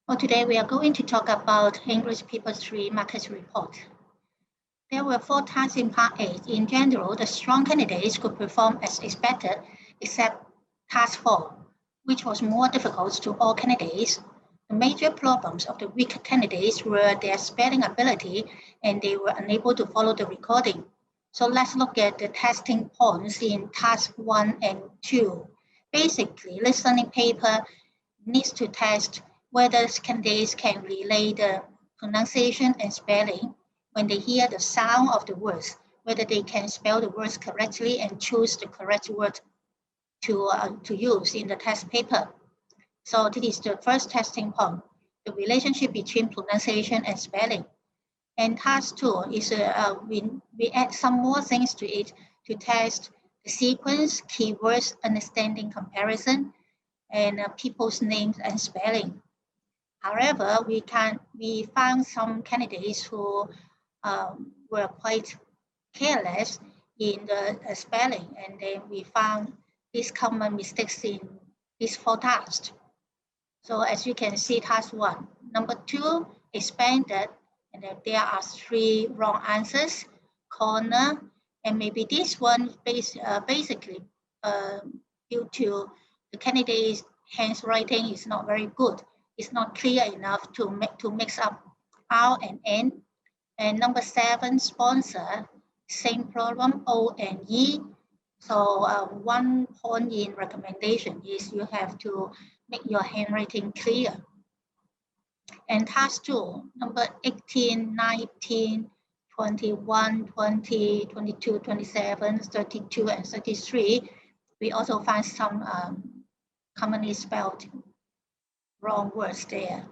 Well, today we are going to talk about English Paper 3 Market Report. There were 4 tasks in Part 8. In general, the strong candidates could perform as expected, except Task 4, which was more difficult to all candidates. The major problems of the weak candidates were their spelling ability, and they were unable to follow the recording. So let's look at the testing points in Task 1 and 2. Basically, listening paper needs to test whether candidates can relay the pronunciation and spelling when they hear the sound of the words, whether they can spell the words correctly and choose the correct word to use in the test paper. So this is the first testing point, the relationship between pronunciation and spelling. And task 2 is we add some more things to it to test the sequence, keywords, understanding comparison, and people's names and spelling. However, we found some candidates who were quite careless in the spelling, and then we found these common mistakes in these 4 tasks. So as you can see, task 1, number 2, expanded, and then there are 3 wrong answers, corner, and maybe this one basically due to the candidate's handwriting is not very good. It's not clear enough to mix up R and N. And number 7, sponsor, same problem, O and E. So 1 point in recommendation is you have to make your handwriting clear. And task 2, number 18, 19, 21, 20, 22, 27, 32, and 33, we also find some commonly spelled wrong words there.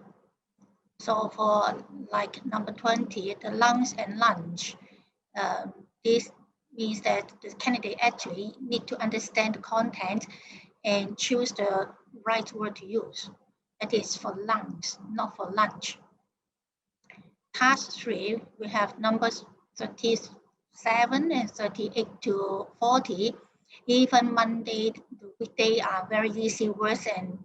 So for like number 20, the lunch and lunch, this means that the candidate actually need to understand the content and choose the right word to use. That is for lunch, not for lunch. Task 3, we have numbers 37 and 38 to 40. Even Monday, the weekday are very easy words and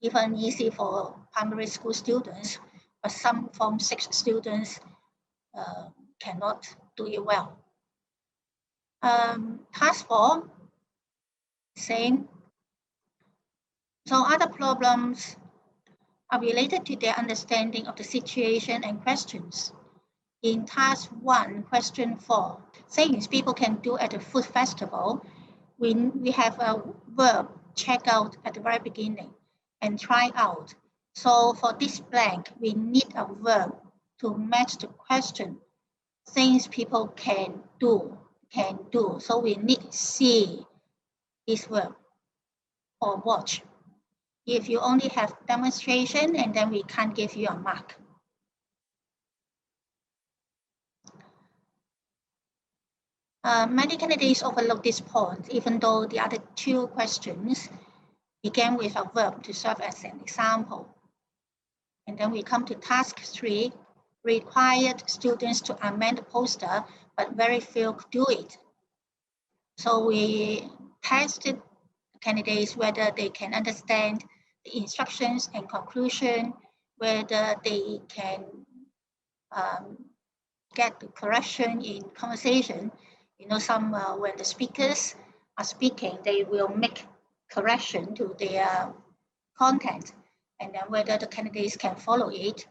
even easy for primary school students, but some Form 6 students cannot do it well. Task 4, same. So other problems are related to their understanding of the situation and questions. In task 1, question 4, things people can do at a food festival, we have a verb, check out at the very beginning and try out. So for this blank, we need a verb to match the question, things people can do. So we need see this verb or watch. If you only have demonstration, and then we can't give you a mark. Many candidates overlook this point, even though the other 2 questions began with a verb to serve as an example. And then we come to task 3, required students to amend the poster, but very few could do it. So we tested candidates whether they can understand the instructions and conclusion, whether they can get the correction in conversation. You know, some when the speakers are speaking, they will make correction to their content, and then whether the candidates can follow it.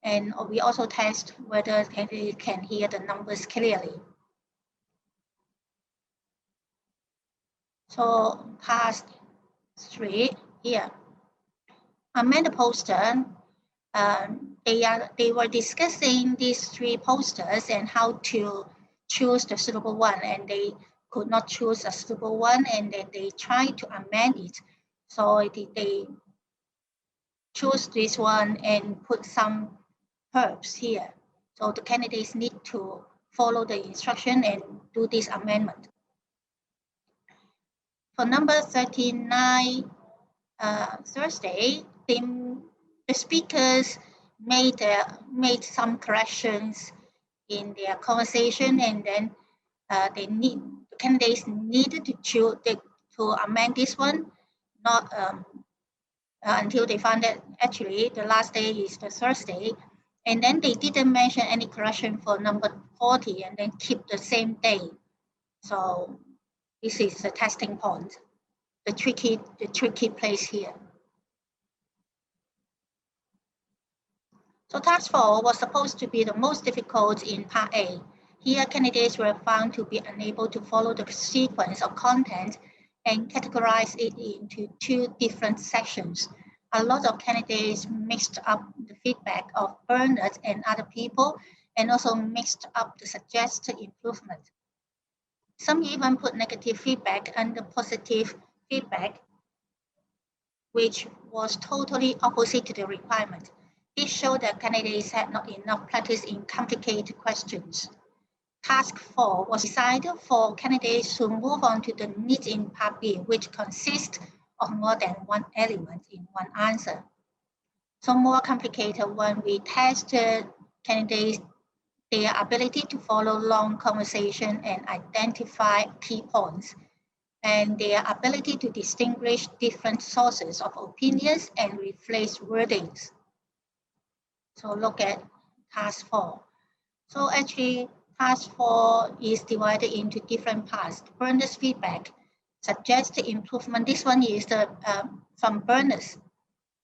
And we also test whether candidates can hear the numbers clearly. So task 3 here. Amend the poster. They were discussing these 3 posters and how to choose the suitable one, and they could not choose a suitable one, and then they tried to amend it. So they choose this one and put some herbs here. So the candidates need to follow the instruction and do this amendment. For number 39, Thursday, the speakers made some corrections in their conversation, and then the candidates needed to amend this one, not until they found that actually the last day is the Thursday. And then they didn't mention any correction for number 40 and then keep the same day. So this is the testing point, the tricky place here. So task 4 was supposed to be the most difficult in part A. Here, candidates were found to be unable to follow the sequence of content and categorize it into 2 different sections. A lot of candidates mixed up the feedback of Bernard and other people, and also mixed up the suggested improvement. Some even put negative feedback under positive feedback, which was totally opposite to the requirement. This showed that candidates had not enough practice in complicated questions. Task 4 was designed for candidates to move on to the needs in Part B, which consists of more than one element in one answer. So more complicated when we tested candidates, their ability to follow long conversation and identify key points, and their ability to distinguish different sources of opinions and rephrase wordings. So look at task 4. So actually, task 4 is divided into different parts. Bernard's feedback, suggested improvement. This one is from Bernard's,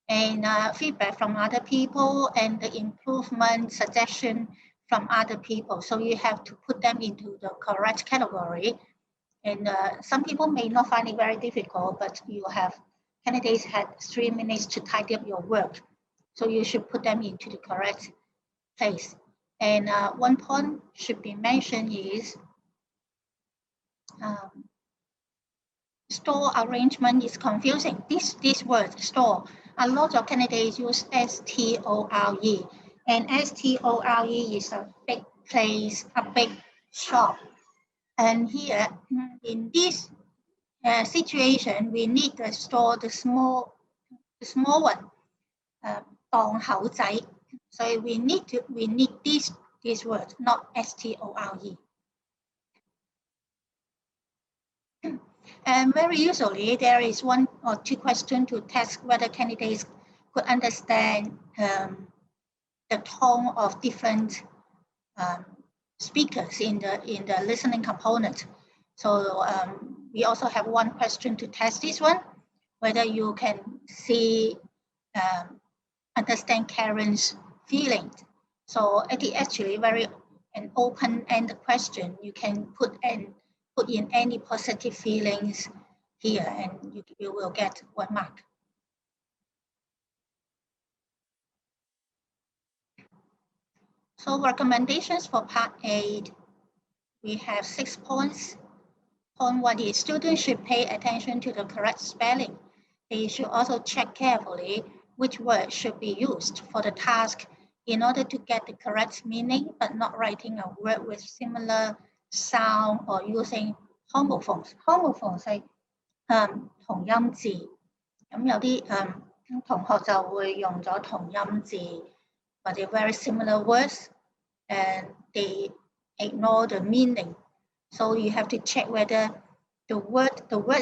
and feedback from other people, and the improvement suggestion from other people. So you have to put them into the correct category. And some people may not find it very difficult, but candidates had 3 minutes to tidy up your work. So you should put them into the correct place. And one point should be mentioned is store arrangement is confusing. This word, store, a lot of candidates use S-T-O-R-E. And S-T-O-R-E is a big place, a big shop. And here, in this situation, we need to store the small one, 檔口仔. So we need this word, not S-T-O-R-E. And very usually, there is 1 or 2 questions to test whether candidates could understand the tone of different speakers in the listening component. So we also have 1 question to test this one, whether you can see, understand Karen's feelings. So it is actually an open-ended question. You can put in any positive feelings here, and you will get 1 mark. So recommendations for part 8, we have 6 points. Point 1 is students should pay attention to the correct spelling. They should also check carefully which word should be used for the task in order to get the correct meaning, but not writing a word with similar sound or using homophones. Homophones 係同音字，咁有啲同學就會用咗同音字或者 very similar words, and they ignore the meaning. So you have to check whether the word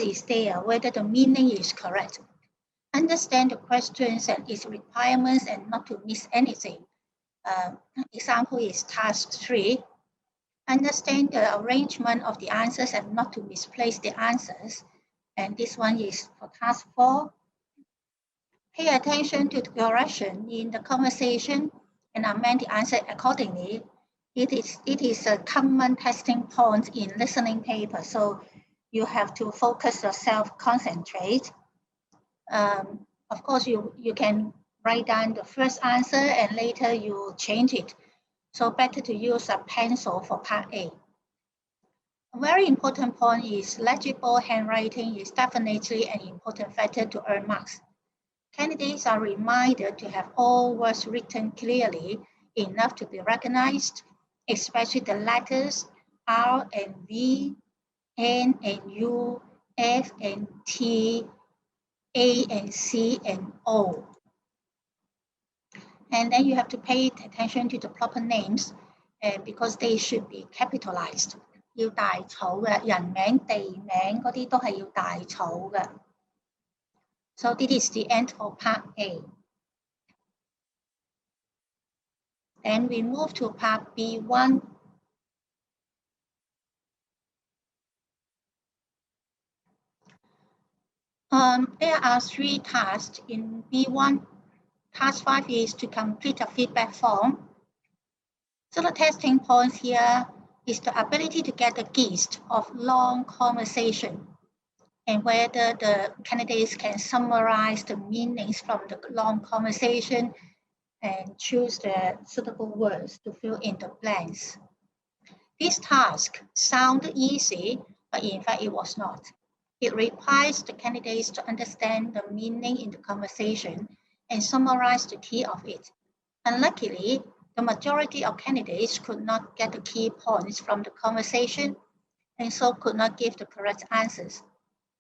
is there, whether the meaning is correct. Understand the questions and its requirements and not to miss anything. Example is task 3. Understand the arrangement of the answers and not to misplace the answers. And this one is for task 4. Pay attention to the correction in the conversation and amend the answer accordingly. It is a common testing point in listening paper, so you have to focus yourself, concentrate. Of course, you can write down the first answer and later you change it. So better to use a pencil for part A. A very important point is legible handwriting is definitely an important factor to earn marks. Candidates are reminded to have all words written clearly enough to be recognized, especially the letters R and V, N and U, F and T, A and C and O. And then you have to pay attention to the proper names because they should be capitalized. 要大草嘅人名、地名嗰啲都係要大草嘅。So this is the end of part A. Then we move to part B1. There are 3 tasks in B1. Task 5 is to complete a feedback form. So the testing points here is the ability to get the gist of long conversation and whether the candidates can summarize the meanings from the long conversation and choose the suitable words to fill in the blanks. This task sounded easy, but in fact it was not. It requires the candidates to understand the meaning in the conversation and summarize the key of it. Unluckily, the majority of candidates could not get the key points from the conversation and so could not give the correct answers.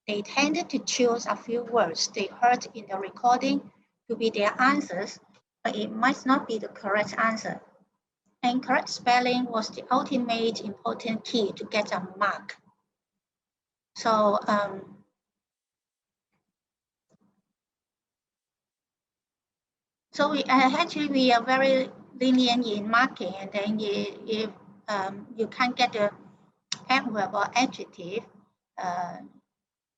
They tended to choose a few words they heard in the recording to be their answers, but it might not be the correct answer. And correct spelling was the ultimate important key to get a mark. So, we are very lenient in marking, and then if you can't get the adverb or adjective,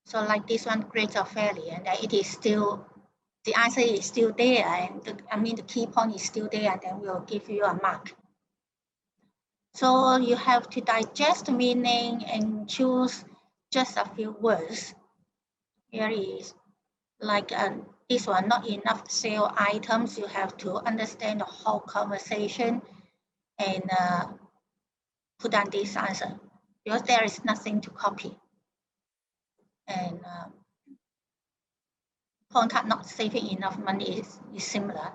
so like this one, great or fairly, and then it is still, the answer is still there, and the key point is still there, and then we'll give you a mark. So you have to digest the meaning and choose just a few words. Here is like this one, not enough sale items. You have to understand the whole conversation and put down this answer because there is nothing to copy. And contact not saving enough money is similar.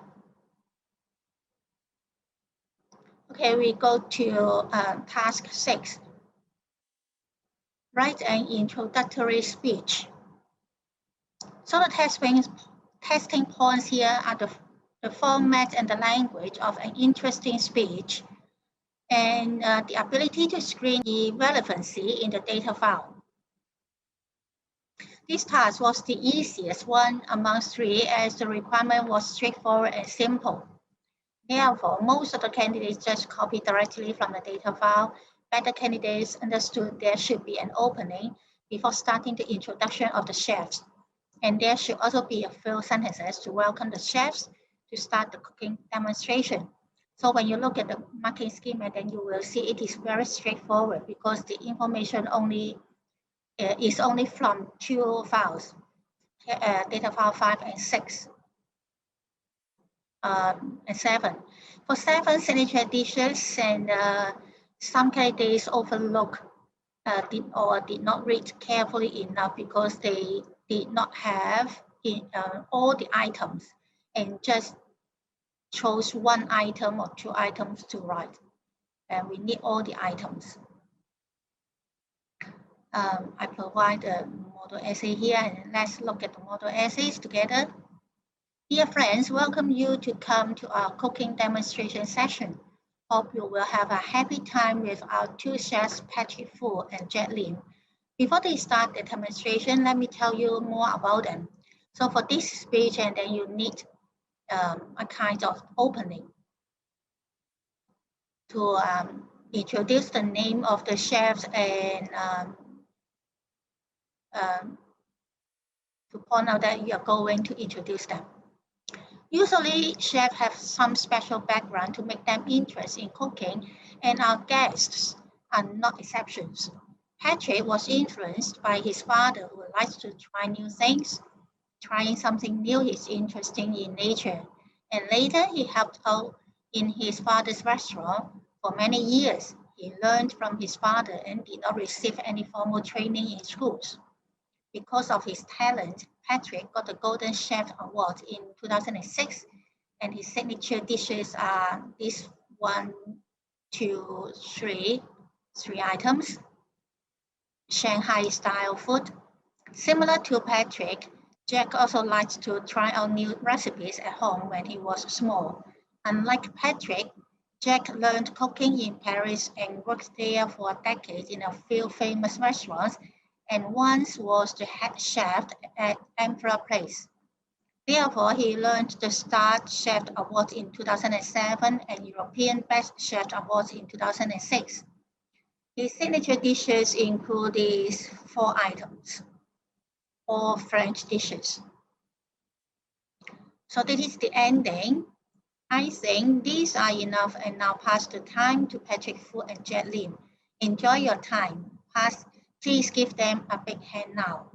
Okay, we go to task 6. Write an introductory speech. So the testing points here are the format and the language of an interesting speech and the ability to screen the relevancy in the data file. This task was the easiest one amongst 3 as the requirement was straightforward and simple. Therefore, most of the candidates just copied directly from the data file. Better candidates understood there should be an opening before starting the introduction of the chefs. And there should also be a few sentences to welcome the chefs to start the cooking demonstration. So when you look at the marking schema, then you will see it is very straightforward because the information is only from 2 files, data file 5 and 6. And 7. For 7 signature dishes, and some candidates overlook did not read carefully enough because they did not have all the items and just chose 1 item or 2 items to write. And we need all the items. I provide a model essay here, and let's look at the model essays together. Dear friends, welcome you to come to our cooking demonstration session. Hope you will have a happy time with our 2 chefs, Patrick Fu and Jet Lim. Before they start the demonstration, let me tell you more about them. So for this speech, and then you need a kind of opening to introduce the name of the chefs and to point out that you are going to introduce them. Usually, chefs have some special background to make them interested in cooking, and our guests are not exceptions. Patrick was influenced by his father, who likes to try new things. Trying something new is interesting in nature, and later he helped out in his father's restaurant for many years. He learned from his father and did not receive any formal training in schools. Because of his talent, Patrick got the Golden Chef Award in 2006, and his signature dishes are this 1, 2, 3 items, Shanghai style food. Similar to Patrick, Jack also likes to try out new recipes at home when he was small. Unlike Patrick, Jack learned cooking in Paris and worked there for a decade in a few famous restaurants, and once was the head chef at Emperor Place. Therefore, he learned the Star Chef Award in 2007 and European Best Chef Awards in 2006. His signature dishes include these 4 items, all French dishes. So this is the ending. I think these are enough, and now pass the time to Patrick Fu and Jet Lim. Enjoy your time. Please give them a big hand now.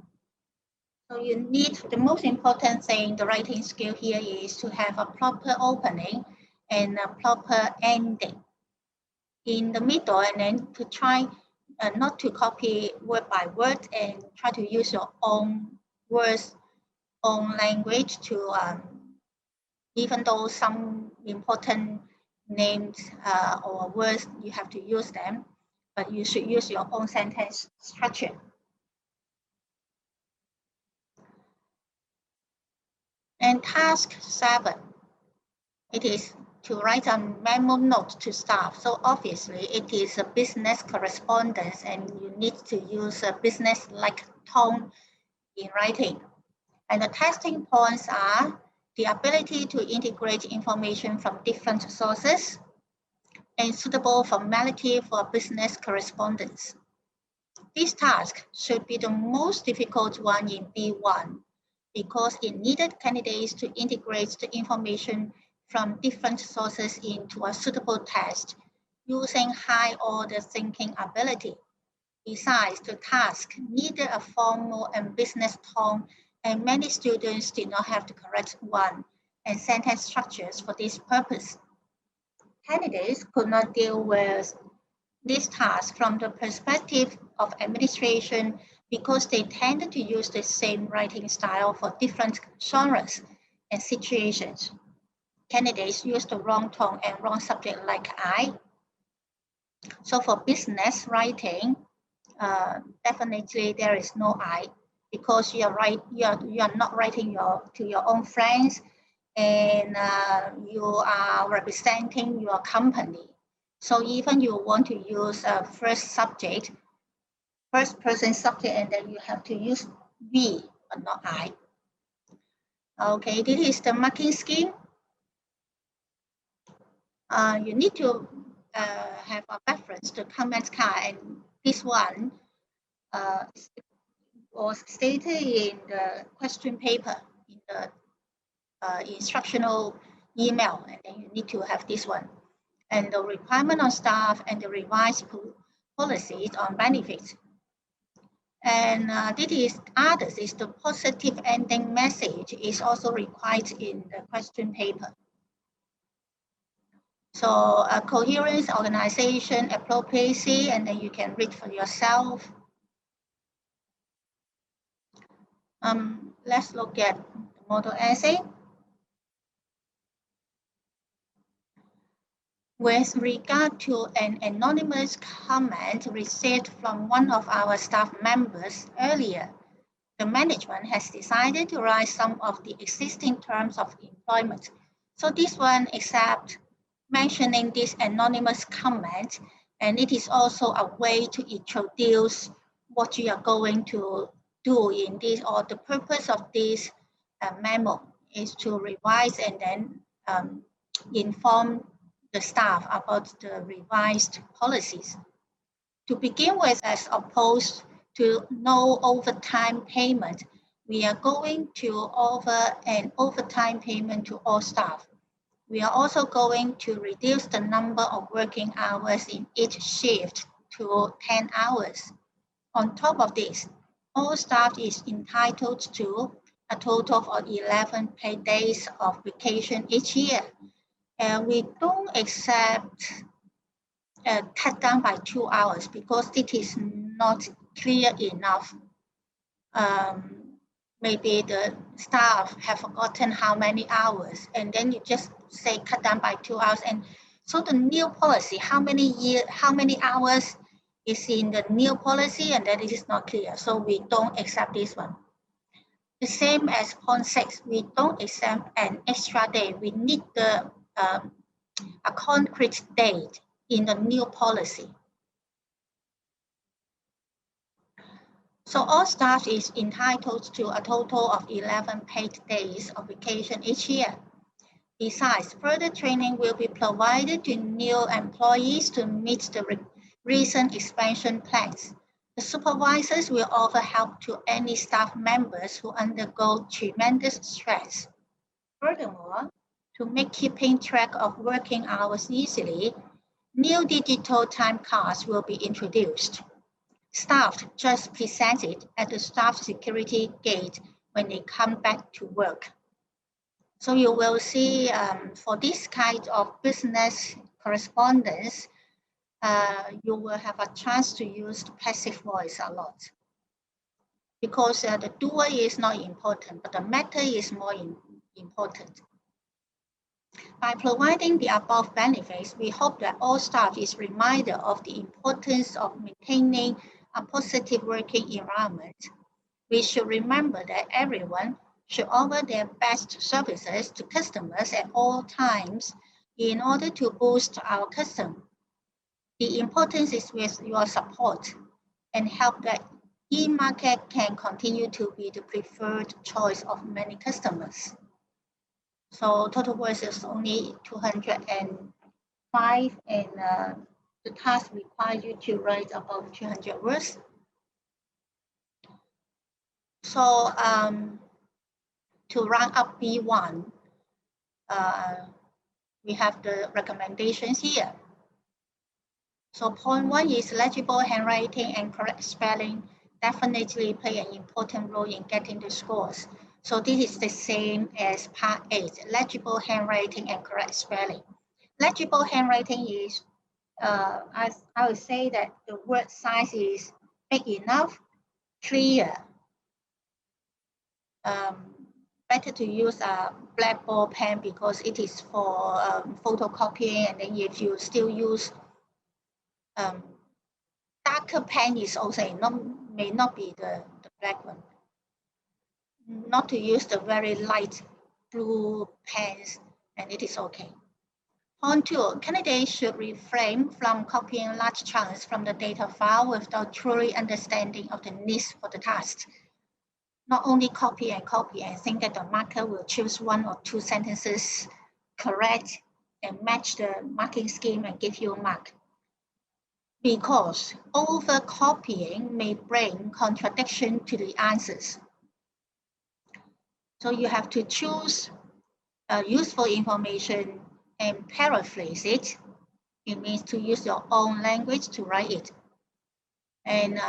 So you need, the most important thing, the writing skill here is to have a proper opening and a proper ending in the middle, and then to try not to copy word by word and try to use your own words, own language to, even though some important names or words, you have to use them, but you should use your own sentence structure. And task 7, it is to write a memo note to staff. So obviously it is a business correspondence and you need to use a business-like tone in writing. And the testing points are the ability to integrate information from different sources and suitable formality for business correspondence. This task should be the most difficult one in B1 because it needed candidates to integrate the information from different sources into a suitable text using high-order thinking ability. Besides, the task needed a formal and business tone, and many students did not have the correct one and sentence structures for this purpose. Candidates could not deal with this task from the perspective of administration because they tended to use the same writing style for different genres and situations. Candidates use the wrong tone and wrong subject like I. So for business writing, definitely there is no I because you are not writing to your own friends, and you are representing your company. So even you want to use a first person subject, and then you have to use we, but not I. Okay, this is the marking scheme. You need to have a reference to comment card, and this one was stated in the question paper in the instructional email, and then you need to have this one. And the requirement on staff and the revised policies on benefits. And others is the positive ending message is also required in the question paper. So coherence, organization, appropriacy, and then you can read for yourself. Let's look at the model essay. With regard to an anonymous comment received from one of our staff members earlier, the management has decided to write some of the existing terms of employment. So this one, except mentioning this anonymous comment, and it is also a way to introduce what you are going to do in this, or the purpose of this memo is to revise and then inform the staff about the revised policies. To begin with, as opposed to no overtime payment, we are going to offer an overtime payment to all staff. We are also going to reduce the number of working hours in each shift to 10 hours. On top of this, all staff is entitled to a total of 11 paid days of vacation each year. And we don't accept cut down by 2 hours because it is not clear enough. Maybe the staff have forgotten how many hours, and then you just say cut down by 2 hours. And so the new policy, how many hours is in the new policy, and then it is not clear. So we don't accept this one. The same as point 6, we don't accept an extra day. We need a concrete date in the new policy. So all staff is entitled to a total of 11 paid days of vacation each year. Besides, further training will be provided to new employees to meet the recent expansion plans. The supervisors will offer help to any staff members who undergo tremendous stress. Furthermore, to make keeping track of working hours easily, new digital time cards will be introduced. Staff just present it at the staff security gate when they come back to work. So you will see for this kind of business correspondence, you will have a chance to use the passive voice a lot. Because the doer is not important, but the matter is more important. By providing the above benefits, we hope that all staff is reminded of the importance of maintaining a positive working environment. We should remember that everyone should offer their best services to customers at all times in order to boost our custom. The importance is with your support and help that e-market can continue to be the preferred choice of many customers. So total words is only 205 and the task requires you to write about 200 words. So to round up B1, we have the recommendations here. So point 1 is legible handwriting and correct spelling definitely play an important role in getting the scores. So this is the same as part 8, legible handwriting and correct spelling. Legible handwriting is, I would say that the word size is big enough, clear. Better to use a black ball pen because it is for photocopying, and then if you still use darker pen is also may not be the black one. Not to use the very light blue pens, and it is okay. Point 2, candidates should refrain from copying large chunks from the data file without truly understanding of the needs for the task. Not only copy and think that the marker will choose 1 or 2 sentences correct and match the marking scheme and give you a mark. Because over copying may bring contradiction to the answers. So you have to choose useful information and paraphrase it. It means to use your own language to write it. And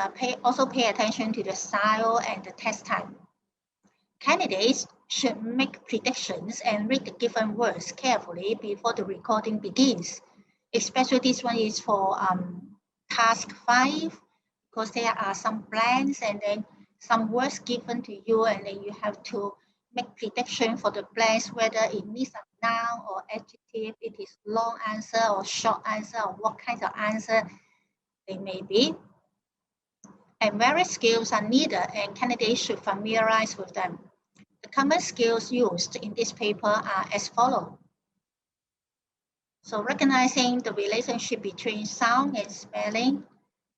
also pay attention to the style and the test time. Candidates should make predictions and read the given words carefully before the recording begins. Especially this one is for task 5, because there are some blanks and then some words given to you, and then you have to make prediction for the blanks, whether it needs a noun or adjective, it is long answer or short answer, or what kind of answer they may be. And various skills are needed, and candidates should familiarize with them. The common skills used in this paper are as follows. So recognizing the relationship between sound and spelling,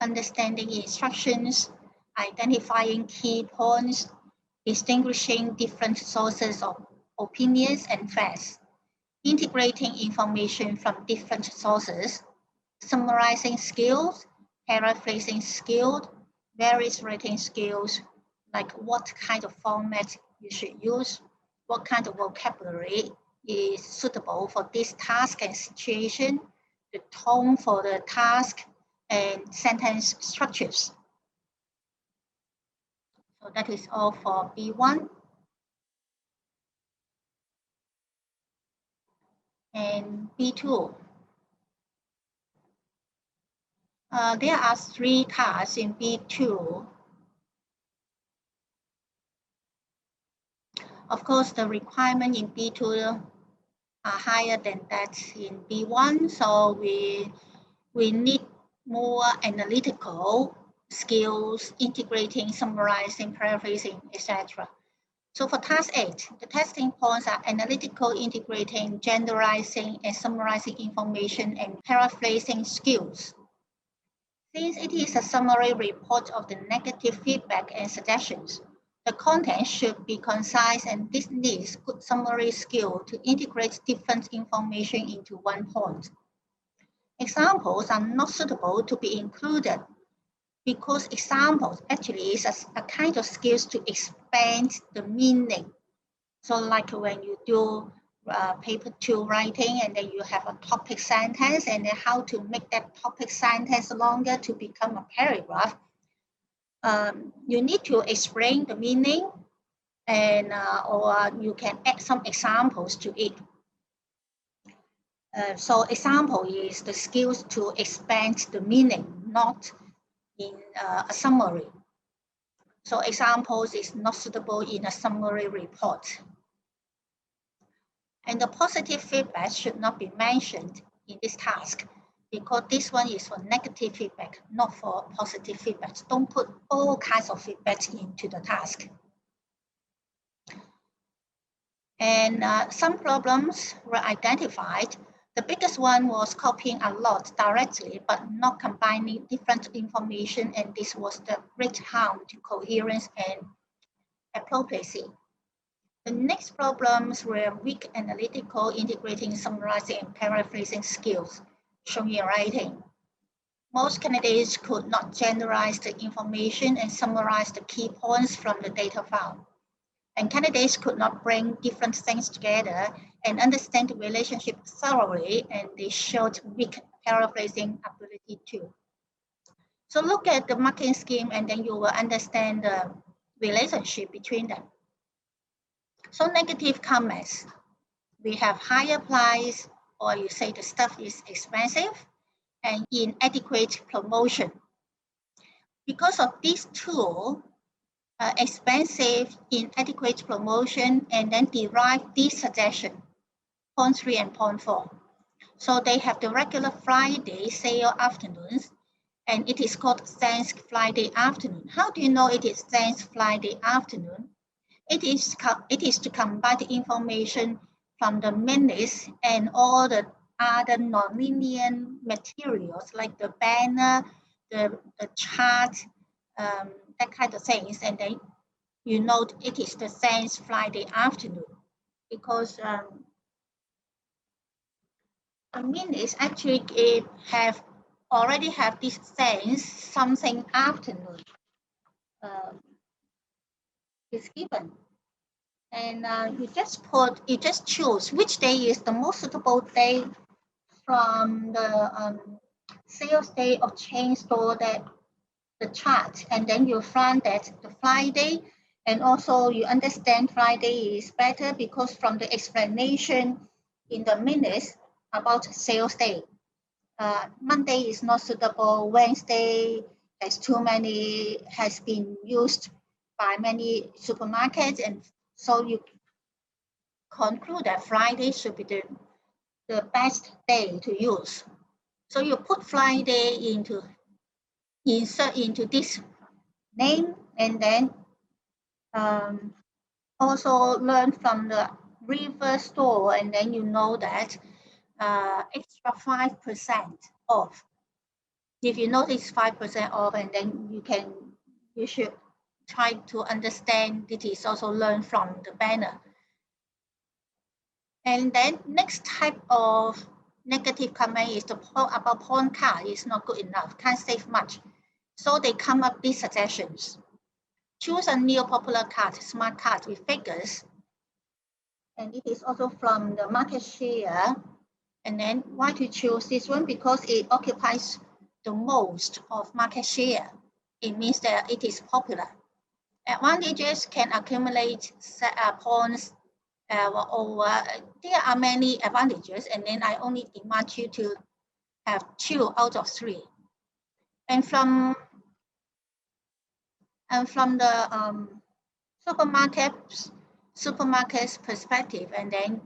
understanding instructions, identifying key points, distinguishing different sources of opinions and facts, integrating information from different sources, summarizing skills, paraphrasing skills, various writing skills, like what kind of format you should use, what kind of vocabulary is suitable for this task and situation, the tone for the task, and sentence structures. So that is all for B1. And B2. There are 3 tasks in B2. Of course, the requirement in B2 are higher than that in B1, so we need more analytical skills, integrating, summarizing, paraphrasing, etc. So for task 8, the testing points are analytical, integrating, generalizing, and summarizing information and paraphrasing skills. Since it is a summary report of the negative feedback and suggestions, the content should be concise, and this needs good summary skill to integrate different information into one point. Examples are not suitable to be included because examples actually is a kind of skills to expand the meaning. So like when you do paper 2 writing, and then you have a topic sentence, and then how to make that topic sentence longer to become a paragraph. You need to explain the meaning, and or you can add some examples to it. So example is the skills to expand the meaning, not in a summary. So examples is not suitable in a summary report. And the positive feedback should not be mentioned in this task because this one is for negative feedback, not for positive feedback. Don't put all kinds of feedback into the task. And some problems were identified. The biggest one was copying a lot directly, but not combining different information, and this was the great harm to coherence and appropriacy. The next problems were weak analytical, integrating, summarizing, and paraphrasing skills shown in writing. Most candidates could not generalize the information and summarize the key points from the data found. And candidates could not bring different things together and understand the relationship thoroughly, and they showed weak paraphrasing ability too. So look at the marking scheme, and then you will understand the relationship between them. So negative comments, we have higher price, or you say the stuff is expensive, and inadequate promotion. Because of these two, expensive, inadequate promotion, and then derive this suggestion, point 3 and point 4. So they have the regular Friday sale afternoons, and it is called Thanks Friday afternoon. How do you know it is Thanks Friday afternoon? It is to combine the information from the minutes and all the other non-linear materials like the banner, the chart, that kind of things, and then you know it is the Thanks Friday afternoon because the minutes actually already have this Thanks something afternoon is given, and you just choose which day is the most suitable day from the sales day of chain store, that the chart, and then you find that the Friday, and also you understand Friday is better because from the explanation in the minutes about sales day. Monday is not suitable, Wednesday has been used by many supermarkets, and so you conclude that Friday should be the best day to use. So you put Friday insert into this name, and then also learn from the reverse store, and then you know that extra 5% off. If you notice 5% off, and then you should try to understand it is also learned from the banner. And then next type of negative comment is the point about point card is not good enough, can't save much. So they come up with these suggestions. Choose a new popular card, smart card with figures. And it is also from the market share. And then why to choose this one? Because it occupies the most of market share. It means that it is popular. Advantages can accumulate points over. There are many advantages, and then I only demand you to have 2 out of 3. And from the supermarket's perspective, and then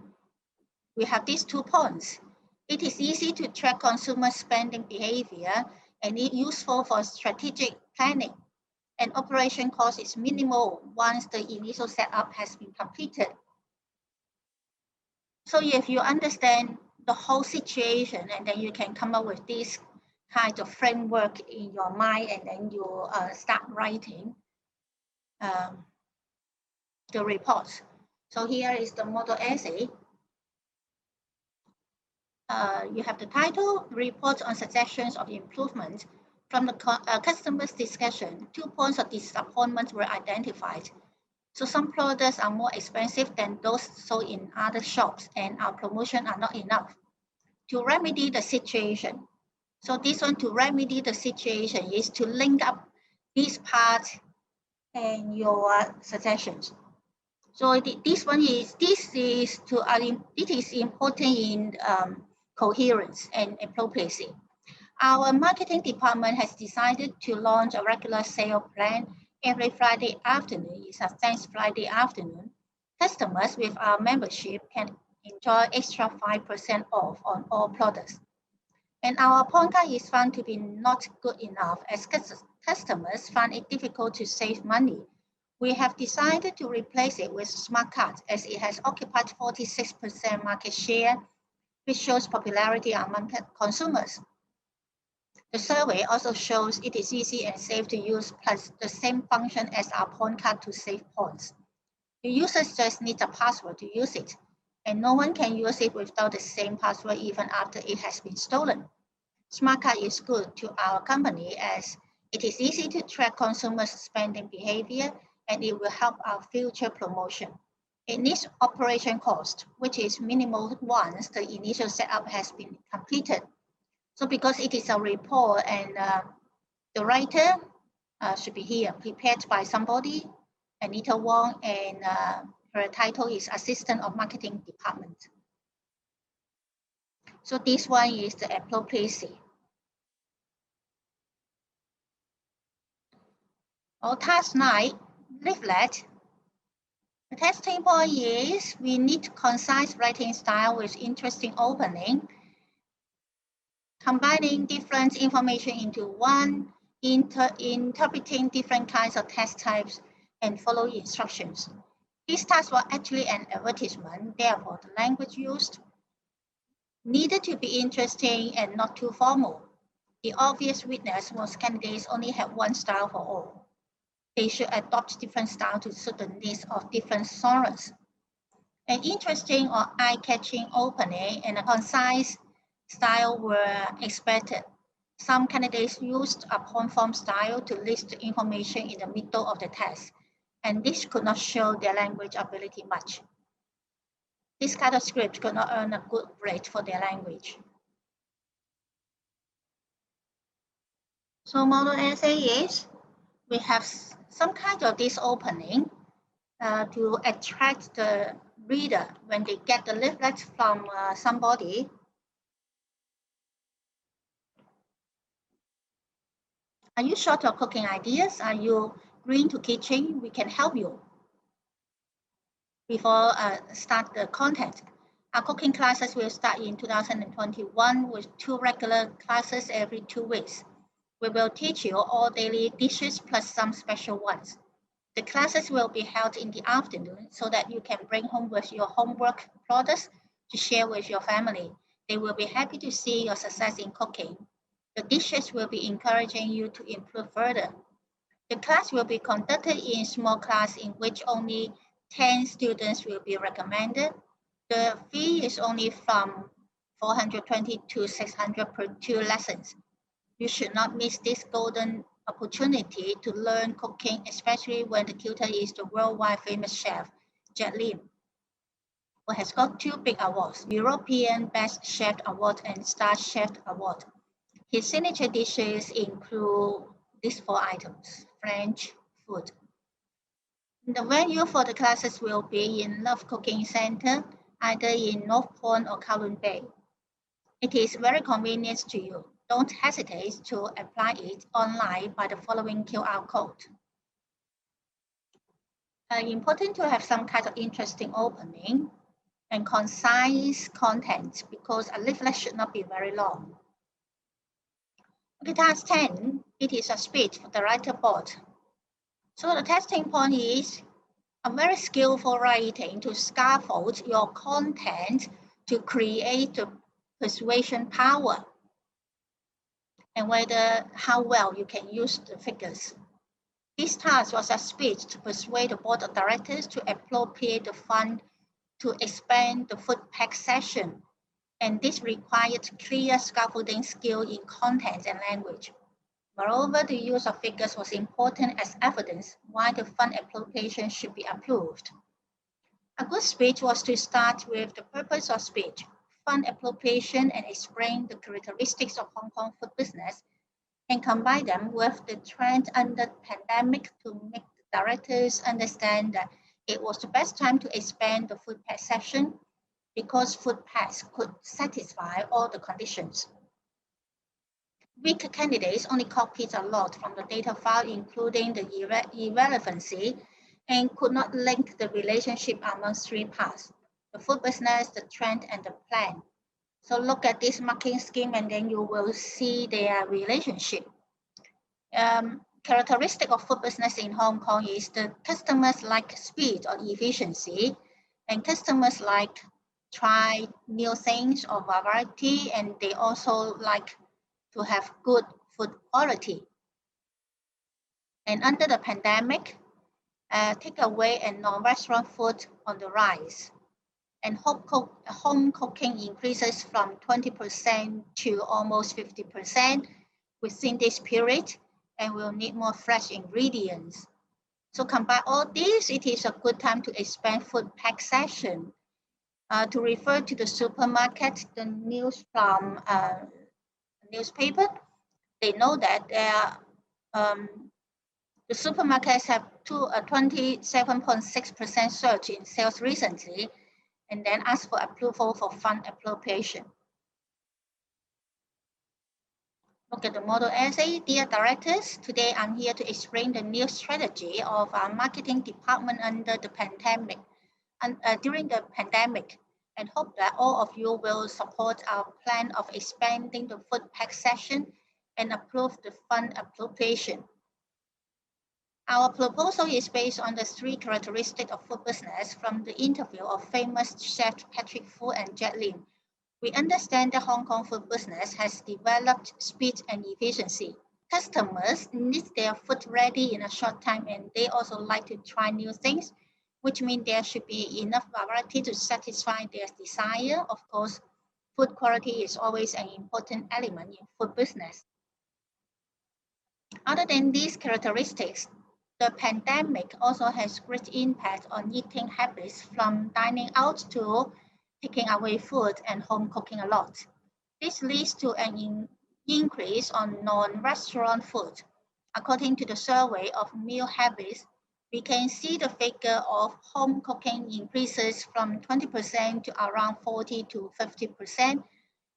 we have these 2 points. It is easy to track consumer spending behavior, and it's useful for strategic planning. And operation cost is minimal once the initial setup has been completed. So if you understand the whole situation, and then you can come up with this kind of framework in your mind, and then you start writing the report. So here is the model essay. You have the title, Report on Suggestions of Improvement. From the customer's discussion, 2 points of disappointment were identified. So some products are more expensive than those sold in other shops, and our promotion are not enough. To remedy the situation. So this one, to remedy the situation, is to link up this part and your suggestions. So this is important in coherence and appropriacy. Our marketing department has decided to launch a regular sale plan every Friday afternoon. It's a Thanks Friday afternoon. Customers with our membership can enjoy extra 5% off on all products. And our point card is found to be not good enough, as customers find it difficult to save money. We have decided to replace it with smart cards, as it has occupied 46% market share, which shows popularity among consumers. The survey also shows it is easy and safe to use, plus the same function as our point card to save points. The users just need a password to use it, and no one can use it without the same password even after it has been stolen. Smart card is good to our company, as it is easy to track consumers' spending behavior, and it will help our future promotion. It needs operation cost, which is minimal once the initial setup has been completed. So because it is a report, and the writer should be here, prepared by somebody, Ms Wong, and her title is Assistant of Marketing Department. So this one is the appropriacy. Task 9, leaflet. The testing point is we need concise writing style with interesting opening, combining different information into one, interpreting different kinds of test types, and follow instructions. These tasks were actually an advertisement, therefore the language used needed to be interesting and not too formal. The obvious weakness was candidates only had one style for all. They should adopt different styles to suit the needs of different genres. An interesting or eye-catching opening and a concise style were expected. Some candidates used a point form style to list the information in the middle of the text, and this could not show their language ability much. This kind of script could not earn a good rate for their language. So model essay is, we have some kind of this opening to attract the reader when they get the leaflet from somebody. Are you short of cooking ideas? Are you green to kitchen? We can help you. Before start the content, our cooking classes will start in 2021 with 2 regular classes every 2 weeks. We will teach you all daily dishes plus some special ones. The classes will be held in the afternoon so that you can bring home with your homework products to share with your family. They will be happy to see your success in cooking. The dishes will be encouraging you to improve further. The class will be conducted in small class in which only 10 students will be recommended. The fee is only from 420 to 600 per 2 lessons. You should not miss this golden opportunity to learn cooking, especially when the tutor is the worldwide famous chef, Jet Lim, who has got 2 big awards, European Best Chef Award and Star Chef Award. His signature dishes include these 4 items: French food. The venue for the classes will be in Love Cooking Center, either in North Point or Kowloon Bay. It is very convenient to you. Don't hesitate to apply it online by the following QR code. Important to have some kind of interesting opening and concise content, because a leaflet should not be very long. Okay, task 10, it is a speech for the writer board. So the testing point is a very skillful writing to scaffold your content to create the persuasion power. and how well you can use the figures. This task was a speech to persuade the board of directors to appropriate the fund to expand the food pack session, and this required clear scaffolding skill in content and language. Moreover, the use of figures was important as evidence why the fund application should be approved. A good speech was to start with the purpose of speech, fund application, and explain the characteristics of Hong Kong food business, and combine them with the trend under the pandemic to make the directors understand that it was the best time to expand the food pack session because food packs could satisfy all the conditions. Weak candidates only copied a lot from the data file, including the irrelevancy, and could not link the relationship among three parts: the food business, the trend, and the plan. So look at this marking scheme and then you will see their relationship. Characteristic of food business in Hong Kong is the customers like speed or efficiency, and customers like try new things or variety, and they also like to have good food quality. And under the pandemic, takeaway and non-restaurant food on the rise, and home cooking increases from 20% to almost 50% within this period, and we'll need more fresh ingredients. So combine all this, it is a good time to expand food pack session. To refer to the supermarket, the news from newspaper, they know that the supermarkets have 27.6% surge in sales recently, and then ask for approval for fund appropriation. Look at the model essay. Dear directors, today I'm here to explain the new strategy of our marketing department under the pandemic, during the pandemic, and hope that all of you will support our plan of expanding the food pack session and approve the fund appropriation. Our proposal is based on the three characteristics of food business from the interview of famous chef Patrick Fu and Jet Lim. We understand that Hong Kong food business has developed speed and efficiency. Customers need their food ready in a short time, and they also like to try new things, which means there should be enough variety to satisfy their desire. Of course, food quality is always an important element in food business. Other than these characteristics, the pandemic also has great impact on eating habits, from dining out to taking away food and home cooking a lot. This leads to an increase on non-restaurant food. According to the survey of meal habits, we can see the figure of home cooking increases from 20% to around 40 to 50%.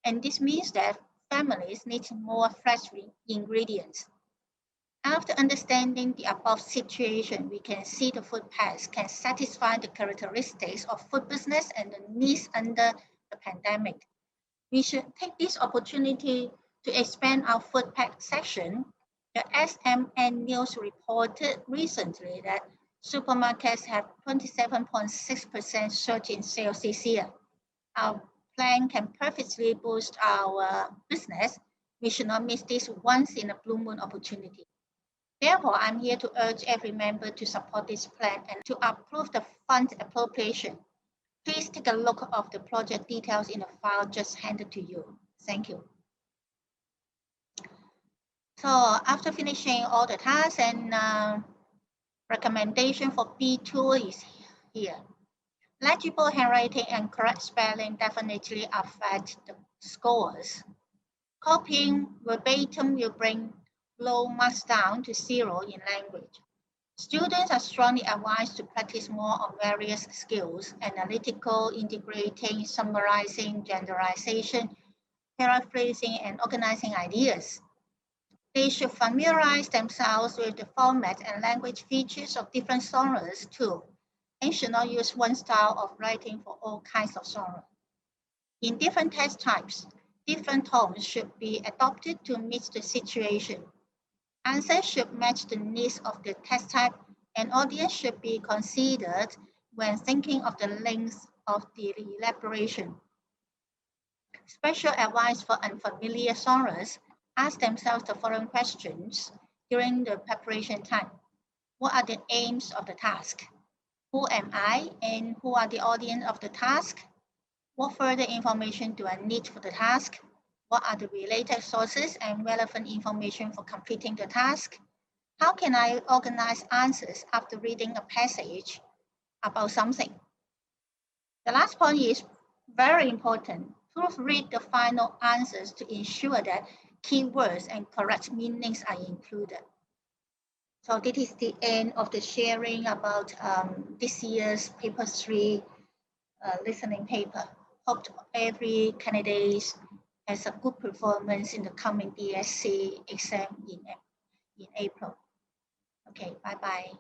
And this means that families need more fresh ingredients. After understanding the above situation, we can see the food packs can satisfy the characteristics of food business and the needs under the pandemic. We should take this opportunity to expand our food pack section. The SMN News reported recently that supermarkets have 27.6% surge in sales this year. Our plan can perfectly boost our business. We should not miss this once in a blue moon opportunity. Therefore, I'm here to urge every member to support this plan and to approve the fund appropriation. Please take a look of the project details in the file just handed to you. Thank you. So after finishing all the tasks, and recommendation for B2 is here. Legible handwriting and correct spelling definitely affect the scores. Copying verbatim will bring low marks down to 0 in language. Students are strongly advised to practice more on various skills: analytical, integrating, summarizing, generalization, paraphrasing, and organizing ideas. They should familiarize themselves with the format and language features of different genres too, and should not use one style of writing for all kinds of genres. In different text types, different tones should be adopted to meet the situation. Answers should match the needs of the text type, and audience should be considered when thinking of the length of the elaboration. Special advice for unfamiliar genres: ask themselves the following questions during the preparation time. What are the aims of the task? Who am I and who are the audience of the task? What further information do I need for the task? What are the related sources and relevant information for completing the task? How can I organize answers after reading a passage about something? The last point is very important. Proofread the final answers to ensure that keywords and correct meanings are included. So this is the end of the sharing about this year's paper 3 listening paper. Hope every candidate has a good performance in the coming DSC exam in April. Okay, bye-bye.